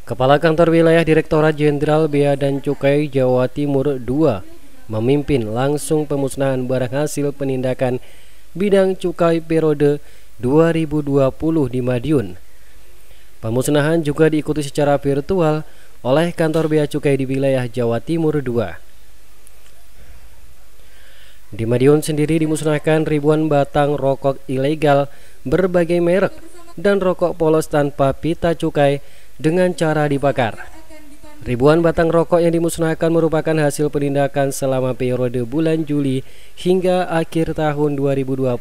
Kepala Kantor Wilayah Direktorat Jenderal Bea dan Cukai Jawa Timur II memimpin langsung pemusnahan barang hasil penindakan bidang cukai periode 2020 di Madiun. Pemusnahan juga diikuti secara virtual oleh Kantor Bea Cukai di wilayah Jawa Timur II. Di Madiun sendiri dimusnahkan ribuan batang rokok ilegal berbagai merek dan rokok polos tanpa pita cukai dengan cara dibakar. Ribuan batang rokok yang dimusnahkan merupakan hasil penindakan selama periode bulan Juli hingga akhir tahun 2020.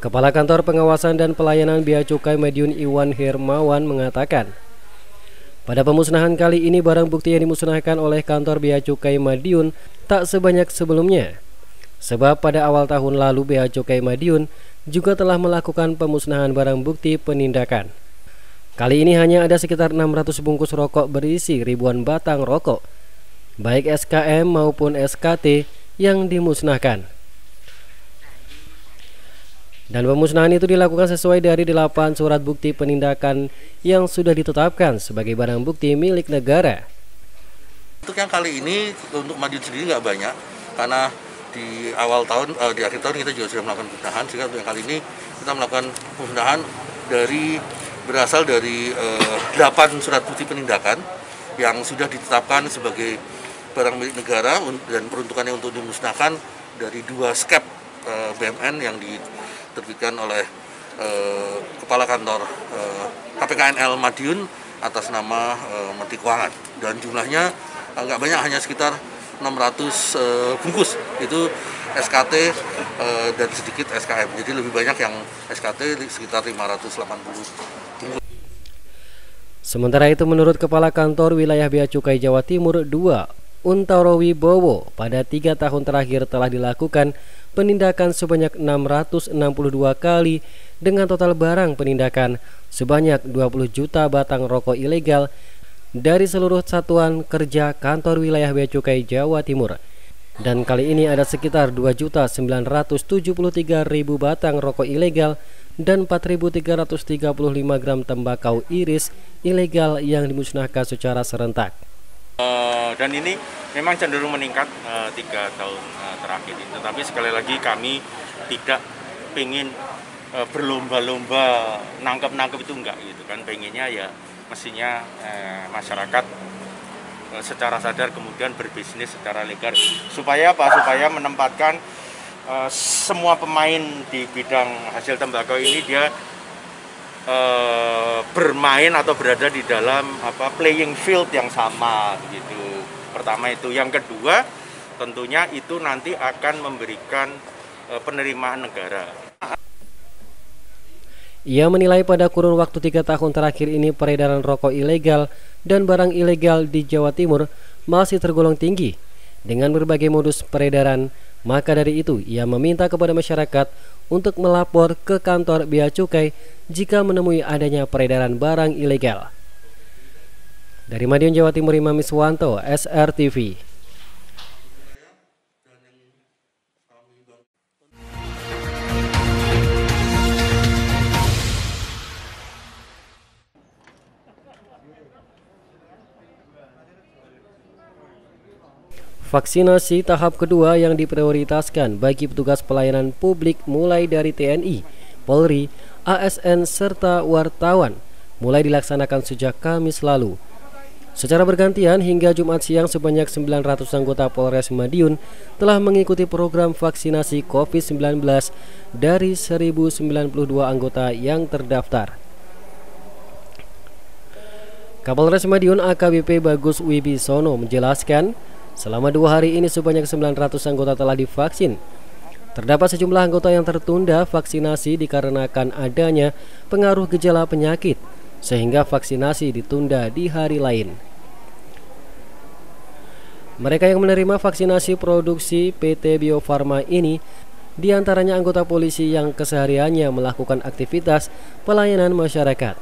Kepala Kantor Pengawasan dan Pelayanan Bea Cukai Madiun Iwan Hermawan mengatakan, pada pemusnahan kali ini barang bukti yang dimusnahkan oleh Kantor Bea Cukai Madiun tak sebanyak sebelumnya. Sebab pada awal tahun lalu Bea Cukai Madiun juga telah melakukan pemusnahan barang bukti penindakan. Kali ini hanya ada sekitar 600 bungkus rokok berisi ribuan batang rokok, baik SKM maupun SKT yang dimusnahkan. Dan pemusnahan itu dilakukan sesuai dari 8 surat bukti penindakan yang sudah ditetapkan sebagai barang bukti milik negara. Untuk yang kali ini untuk Madiun sendiri nggak banyak, karena di awal tahun, di akhir tahun kita juga sudah melakukan pemusnahan, sehingga untuk yang kali ini kita melakukan pemusnahan berasal dari 8 surat bukti penindakan yang sudah ditetapkan sebagai barang milik negara dan peruntukannya untuk dimusnahkan dari 2 skep BMN yang diterbitkan oleh Kepala Kantor KPKNL Madiun atas nama Menteri Keuangan, dan jumlahnya nggak banyak, hanya sekitar 600 bungkus itu SKT dan sedikit SKM. Jadi lebih banyak yang SKT sekitar 580 bungkus. Sementara itu menurut Kepala Kantor Wilayah Bea Cukai Jawa Timur II, Untaro Wibowo, pada 3 tahun terakhir telah dilakukan penindakan sebanyak 662 kali dengan total barang penindakan sebanyak 20 juta batang rokok ilegal dari seluruh satuan kerja Kantor Wilayah Bea Cukai Jawa Timur. Dan kali ini ada sekitar 2.973.000 batang rokok ilegal dan 4.335 gram tembakau iris ilegal yang dimusnahkan secara serentak. Dan ini memang cenderung meningkat 3 tahun terakhir ini. Tetapi sekali lagi kami tidak ingin berlomba-lomba nangkep itu enggak gitu kan. Pengennya ya mestinya masyarakat secara sadar kemudian berbisnis secara legal. Supaya apa? Supaya menempatkan semua pemain di bidang hasil tembakau ini dia bermain atau berada di dalam playing field yang sama begitu. Pertama itu. Yang kedua tentunya itu nanti akan memberikan penerimaan negara. Ia menilai pada kurun waktu 3 tahun terakhir ini peredaran rokok ilegal dan barang ilegal di Jawa Timur masih tergolong tinggi dengan berbagai modus peredaran. Maka dari itu ia meminta kepada masyarakat untuk melapor ke Kantor Bea Cukai jika menemui adanya peredaran barang ilegal. Dari Madiun, Jawa Timur, Imam Iswanto, SRTV. Vaksinasi tahap kedua yang diprioritaskan bagi petugas pelayanan publik mulai dari TNI, Polri, ASN, serta wartawan mulai dilaksanakan sejak Kamis lalu. Secara bergantian hingga Jumat siang sebanyak 900 anggota Polres Madiun telah mengikuti program vaksinasi COVID-19 dari 1092 anggota yang terdaftar. Kapolres Madiun AKBP Bagus Wibisono menjelaskan, selama 2 hari ini sebanyak 900 anggota telah divaksin. Terdapat sejumlah anggota yang tertunda vaksinasi dikarenakan adanya pengaruh gejala penyakit, sehingga vaksinasi ditunda di hari lain. Mereka yang menerima vaksinasi produksi PT Bio Farma ini diantaranya anggota polisi yang kesehariannya melakukan aktivitas pelayanan masyarakat,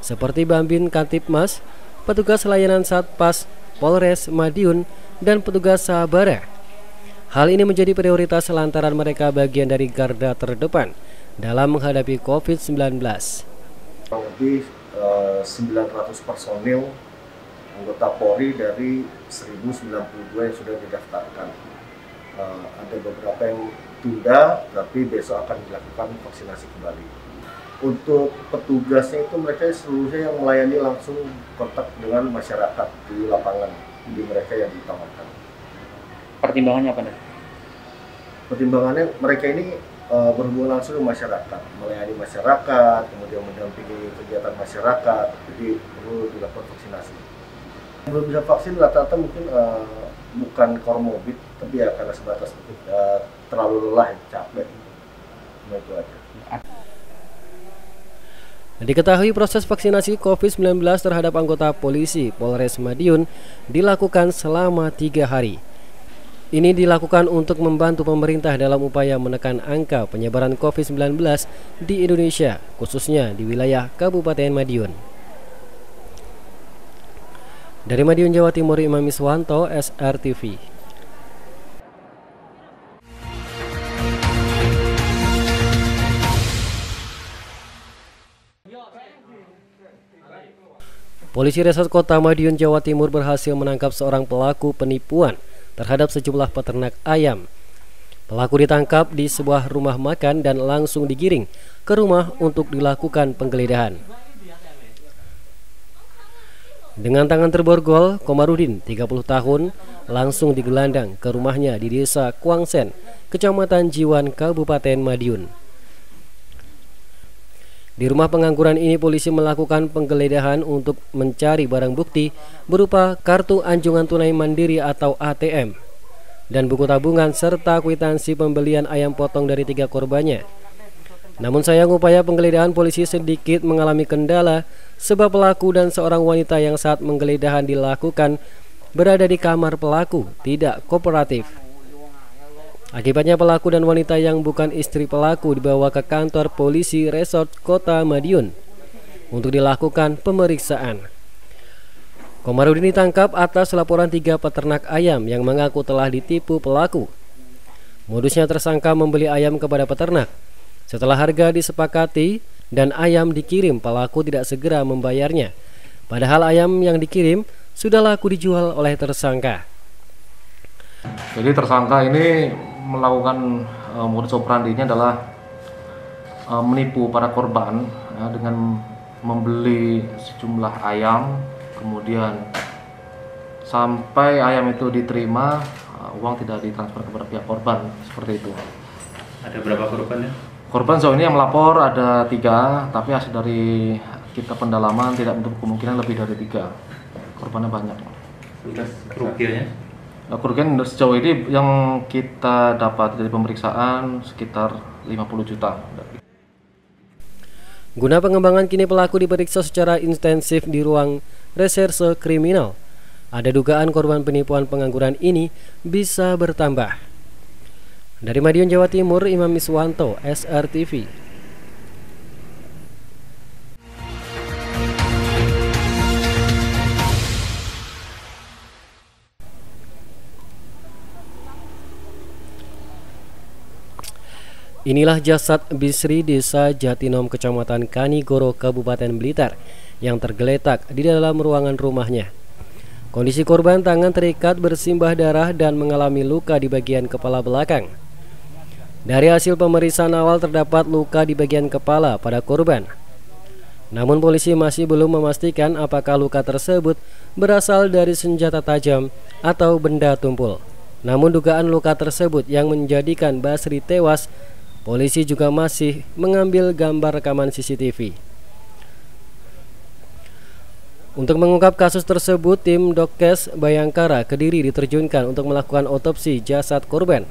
seperti Bambin Kantipmas, petugas layanan Satpas Polres Madiun, dan petugas Sabara. Hal ini menjadi prioritas lantaran mereka bagian dari garda terdepan dalam menghadapi COVID-19. Lebih 900 personil anggota Polri dari 1092 yang sudah didaftarkan. Ada beberapa yang tunda, tapi besok akan dilakukan vaksinasi kembali. Untuk petugasnya itu mereka seluruhnya yang melayani langsung kontak dengan masyarakat di lapangan, di mereka yang diutamakan. Pertimbangannya apa nih? Pertimbangannya mereka ini berhubungan langsung dengan masyarakat, melayani masyarakat, kemudian mendampingi kegiatan masyarakat, jadi perlu dilakukan vaksinasi. Belum bisa vaksin rata-rata mungkin bukan komorbid, tapi ya karena sebatas terlalu lelah, capek, itu aja. Diketahui proses vaksinasi COVID-19 terhadap anggota polisi Polres Madiun dilakukan selama 3 hari. Ini dilakukan untuk membantu pemerintah dalam upaya menekan angka penyebaran COVID-19 di Indonesia, khususnya di wilayah Kabupaten Madiun. Dari Madiun, Jawa Timur, Imam Iswanto, SRTV. Polisi Resort Kota Madiun, Jawa Timur berhasil menangkap seorang pelaku penipuan terhadap sejumlah peternak ayam. Pelaku ditangkap di sebuah rumah makan dan langsung digiring ke rumah untuk dilakukan penggeledahan. Dengan tangan terborgol, Komarudin, 30 tahun, langsung digelandang ke rumahnya di Desa Kuangsen, Kecamatan Jiwan, Kabupaten Madiun. Di rumah pengangguran ini polisi melakukan penggeledahan untuk mencari barang bukti berupa kartu anjungan tunai mandiri atau ATM dan buku tabungan serta kwitansi pembelian ayam potong dari 3 korbannya. Namun sayang upaya penggeledahan polisi sedikit mengalami kendala sebab pelaku dan seorang wanita yang saat penggeledahan dilakukan berada di kamar pelaku tidak kooperatif. Akibatnya pelaku dan wanita yang bukan istri pelaku dibawa ke kantor polisi Resort Kota Madiun untuk dilakukan pemeriksaan. Komarudin ditangkap atas laporan 3 peternak ayam yang mengaku telah ditipu pelaku. Modusnya tersangka membeli ayam kepada peternak. Setelah harga disepakati dan ayam dikirim, pelaku tidak segera membayarnya. Padahal ayam yang dikirim sudah laku dijual oleh tersangka. Jadi tersangka ini melakukan modus operandinya adalah menipu para korban dengan membeli sejumlah ayam, kemudian sampai ayam itu diterima, uang tidak ditransfer kepada pihak korban, seperti itu. Ada berapa korbannya? Korban sejauh ini yang melapor ada 3, tapi hasil dari kita pendalaman tidak menutup kemungkinan lebih dari 3. Korbannya banyak. Kerugiannya? Kerugian sejauh ini yang kita dapat dari pemeriksaan sekitar 50 juta. Guna pengembangan kini pelaku diperiksa secara intensif di ruang reserse kriminal. Ada dugaan korban penipuan pengangguran ini bisa bertambah. Dari Madiun, Jawa Timur, Imam Iswanto, SRTV. Inilah jasad Bisri Desa Jatinom, Kecamatan Kanigoro, Kabupaten Blitar, yang tergeletak di dalam ruangan rumahnya. Kondisi korban tangan terikat bersimbah darah dan mengalami luka di bagian kepala belakang. Dari hasil pemeriksaan awal terdapat luka di bagian kepala pada korban. Namun polisi masih belum memastikan apakah luka tersebut berasal dari senjata tajam atau benda tumpul. Namun dugaan luka tersebut yang menjadikan Basri tewas, polisi juga masih mengambil gambar rekaman CCTV. Untuk mengungkap kasus tersebut, tim Dokes Bayangkara Kediri diterjunkan untuk melakukan otopsi jasad korban.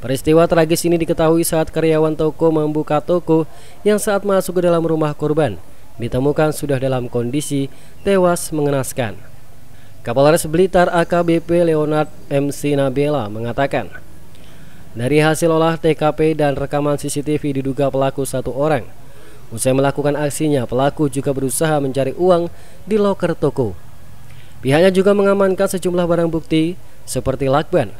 Peristiwa tragis ini diketahui saat karyawan toko membuka toko yang saat masuk ke dalam rumah korban ditemukan sudah dalam kondisi tewas mengenaskan. Kapolres Blitar AKBP Leonard MC Nabela mengatakan, dari hasil olah TKP dan rekaman CCTV diduga pelaku 1 orang. Usai melakukan aksinya, pelaku juga berusaha mencari uang di loker toko. Pihaknya juga mengamankan sejumlah barang bukti seperti lakban,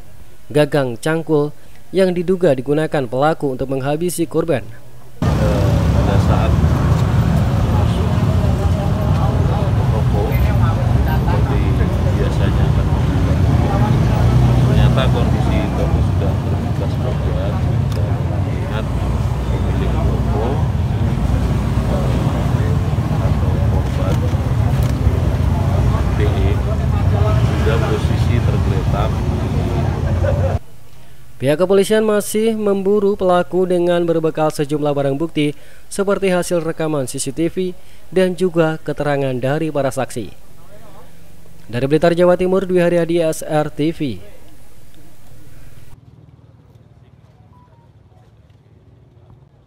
gagang cangkul yang diduga digunakan pelaku untuk menghabisi korban. saat masuk toko seperti biasanya akan membuka. Ternyata kondisi toko sudah terbuka sebagian. Bisa melihat pemilik toko atau korban DE sudah posisi tergeletak. Pihak kepolisian masih memburu pelaku dengan berbekal sejumlah barang bukti seperti hasil rekaman CCTV dan juga keterangan dari para saksi. Dari Blitar, Jawa Timur, Dwi Haryadi, SR TV.